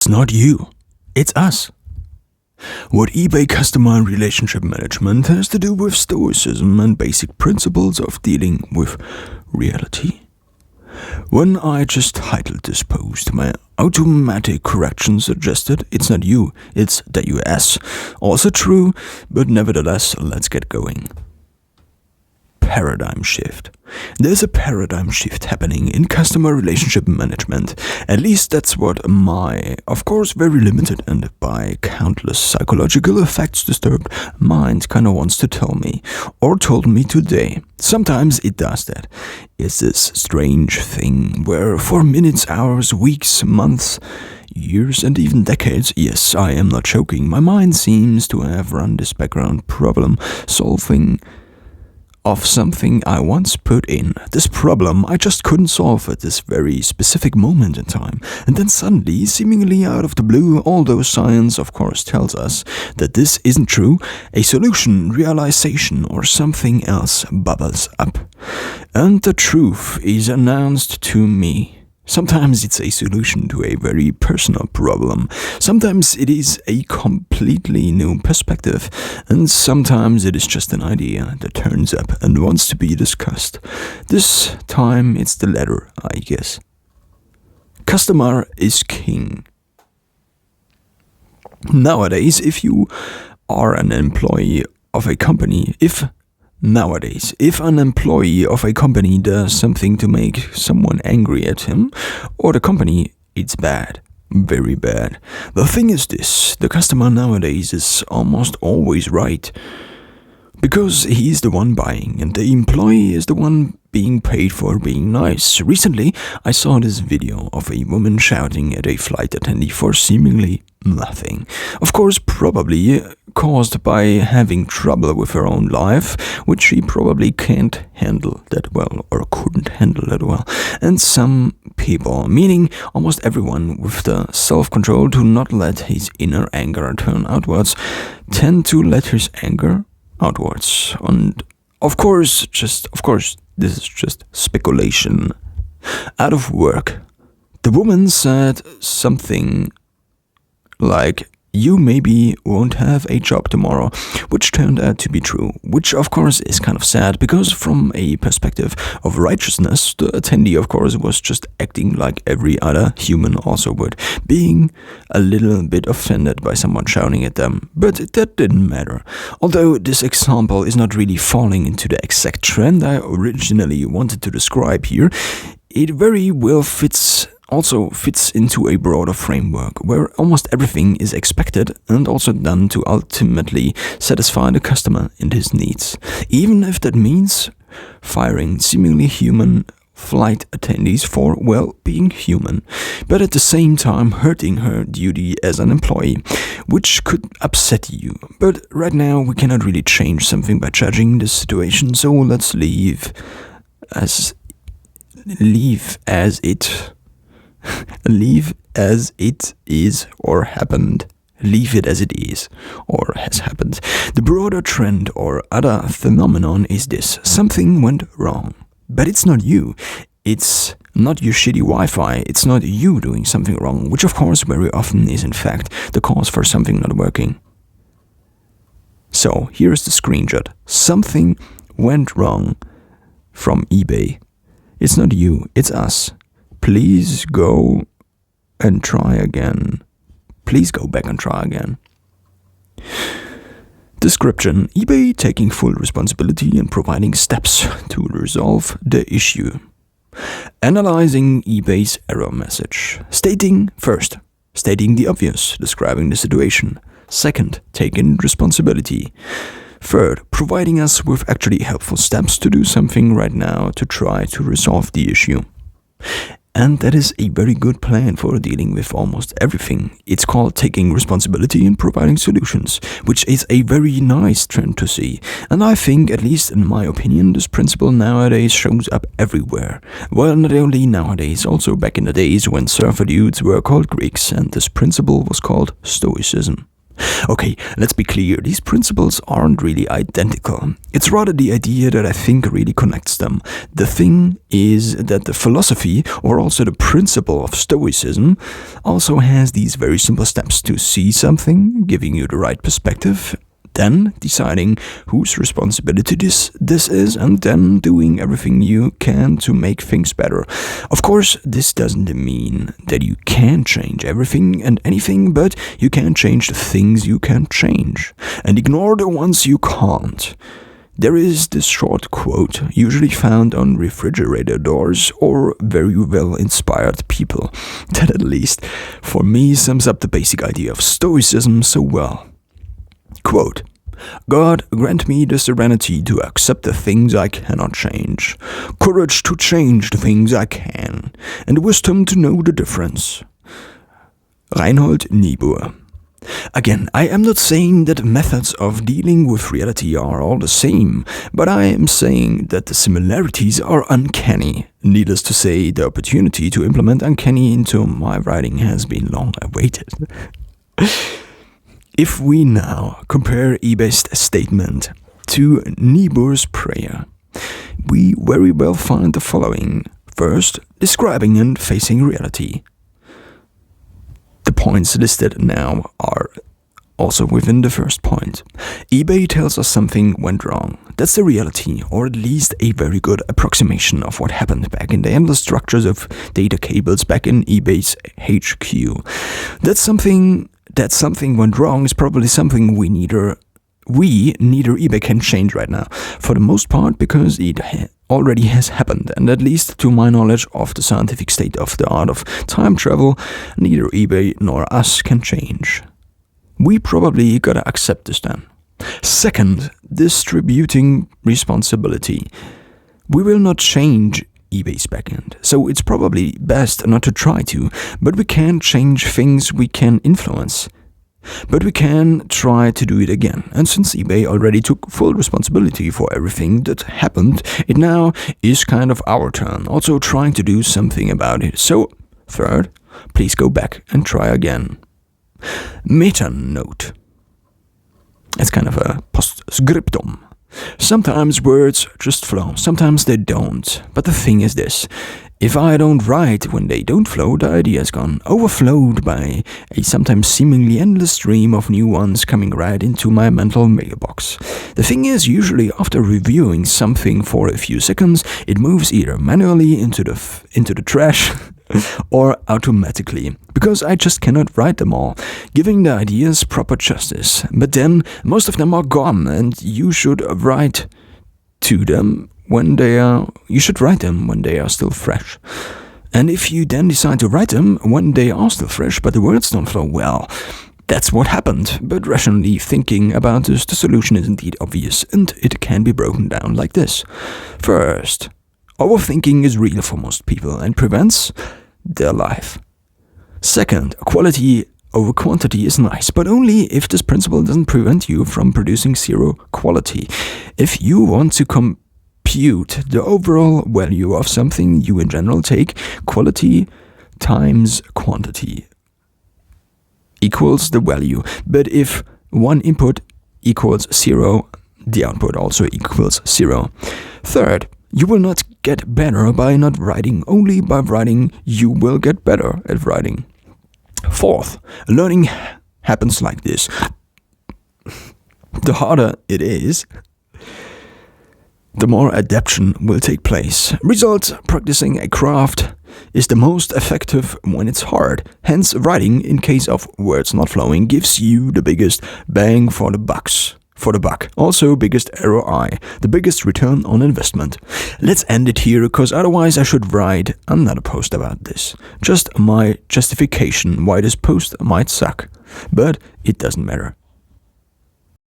It's not you, it's us. What eBay customer relationship management has to do with stoicism and basic principles of dealing with reality. When I just titled this post, my automatic correction suggested it's not you, it's the US. Also true, but nevertheless, let's get going. Paradigm shift. There's a paradigm shift happening in customer relationship management. At least that's what my, of course, very limited and by countless psychological effects disturbed mind kinda wants to tell me, or told me today. Sometimes it does that. It's this strange thing where for minutes, hours, weeks, months, years and even decades, yes, I am not joking, my mind seems to have run this background problem solving of something I once put in. This problem I just couldn't solve at this very specific moment in time. And then suddenly, seemingly out of the blue, although science of course tells us that this isn't true, a solution, realization or something else bubbles up. And the truth is announced to me. Sometimes it's a solution to a very personal problem. Sometimes it is a completely new perspective. And sometimes it is just an idea that turns up and wants to be discussed. This time it's the latter, I guess. Customer is king. Nowadays, if you are an employee of a company, if an employee of a company does something to make someone angry at him or the company, it's bad. Very bad. The thing is this, the customer nowadays is almost always right. Because he's the one buying and the employee is the one being paid for being nice. Recently, I saw this video of a woman shouting at a flight attendant for seemingly nothing. Of course, probably caused by having trouble with her own life, which she probably can't handle that well or couldn't handle that well. And some people, meaning almost everyone with the self-control to not let his inner anger turn outwards, tend to let his anger outwards. And of course, this is just speculation. Out of work, the woman said something like, "You maybe won't have a job tomorrow," which turned out to be true, which of course is kind of sad because from a perspective of righteousness, the attendee of course was just acting like every other human also would, being a little bit offended by someone shouting at them, but that didn't matter. Although this example is not really falling into the exact trend I originally wanted to describe here, it very well fits into a broader framework where almost everything is expected and also done to ultimately satisfy the customer and his needs, even if that means firing seemingly human flight attendees for, well, being human, but at the same time hurting her duty as an employee, which could upset you. But right now we cannot really change something by judging the situation, so let's leave as it is or happened. Leave it as it is or has happened. The broader trend or other phenomenon is this. Something went wrong. But it's not you. It's not your shitty Wi-Fi. It's not you doing something wrong, which of course very often is in fact the cause for something not working. So here is the screenshot. Something went wrong from eBay. It's not you, it's us. Please go and try again. Please go back and try again. Description: eBay taking full responsibility and providing steps to resolve the issue. Analyzing eBay's error message. Stating the obvious, describing the situation. Second, taking responsibility. Third, providing us with actually helpful steps to do something right now to try to resolve the issue. And that is a very good plan for dealing with almost everything. It's called taking responsibility and providing solutions, which is a very nice trend to see. And I think, at least in my opinion, this principle nowadays shows up everywhere. Well, not only nowadays, also back in the days when surfer dudes were called Greeks, and this principle was called Stoicism. Okay, let's be clear, these principles aren't really identical. It's rather the idea that I think really connects them. The thing is that the philosophy, or also the principle of Stoicism, also has these very simple steps to see something, giving you the right perspective, then deciding whose responsibility this is, and then doing everything you can to make things better. Of course, this doesn't mean that you can change everything and anything, but you can change the things you can change, and ignore the ones you can't. There is this short quote, usually found on refrigerator doors or very well-inspired people, that at least, for me, sums up the basic idea of Stoicism so well. Quote, God grant me the serenity to accept the things I cannot change, courage to change the things I can, and wisdom to know the difference. Reinhold Niebuhr. Again, I am not saying that methods of dealing with reality are all the same, but I am saying that the similarities are uncanny. Needless to say, the opportunity to implement uncanny into my writing has been long awaited. If we now compare eBay's statement to Niebuhr's prayer, we very well find the following. First, describing and facing reality. The points listed now are also within the first point. eBay tells us something went wrong. That's the reality, or at least a very good approximation of what happened back in the endless structures of data cables back in eBay's HQ. That something went wrong is probably something neither eBay can change right now, for the most part because it already has happened, and at least to my knowledge of the scientific state of the art of time travel, neither eBay nor us can change. We probably gotta accept this then. Second, distributing responsibility. We will not change eBay's backend, so it's probably best not to try to, but we can change things we can influence. But we can try to do it again, and since eBay already took full responsibility for everything that happened, it now is kind of our turn, also trying to do something about it. So, third, please go back and try again. Meta note. It's kind of a postscriptum. Sometimes words just flow, sometimes they don't. But the thing is this. If I don't write when they don't flow, the idea is gone, overflowed by a sometimes seemingly endless stream of new ones coming right into my mental mailbox. The thing is, usually after reviewing something for a few seconds, it moves either manually into the trash or automatically, because I just cannot write them all, giving the ideas proper justice. But then, most of them are gone, and you should write them when they are still fresh. And if you then decide to write them when they are still fresh, but the words don't flow well, that's what happened. But rationally thinking about this, the solution is indeed obvious, and it can be broken down like this. First, overthinking is real for most people and prevents their life. Second, quality over quantity is nice, but only if this principle doesn't prevent you from producing zero quality. If you want to compute the overall value of something, you in general take quality times quantity equals the value. But if one input equals 0, the output also equals 0. Third, you will not get better by not writing. Only by writing you will get better at writing. Fourth, learning happens like this. The harder it is, the more adaptation will take place. Result, practicing a craft is the most effective when it's hard. Hence, writing, in case of words not flowing, gives you the biggest bang for the buck. Also, biggest ROI, the biggest return on investment. Let's end it here, because otherwise I should write another post about this. Just my justification why this post might suck. But it doesn't matter.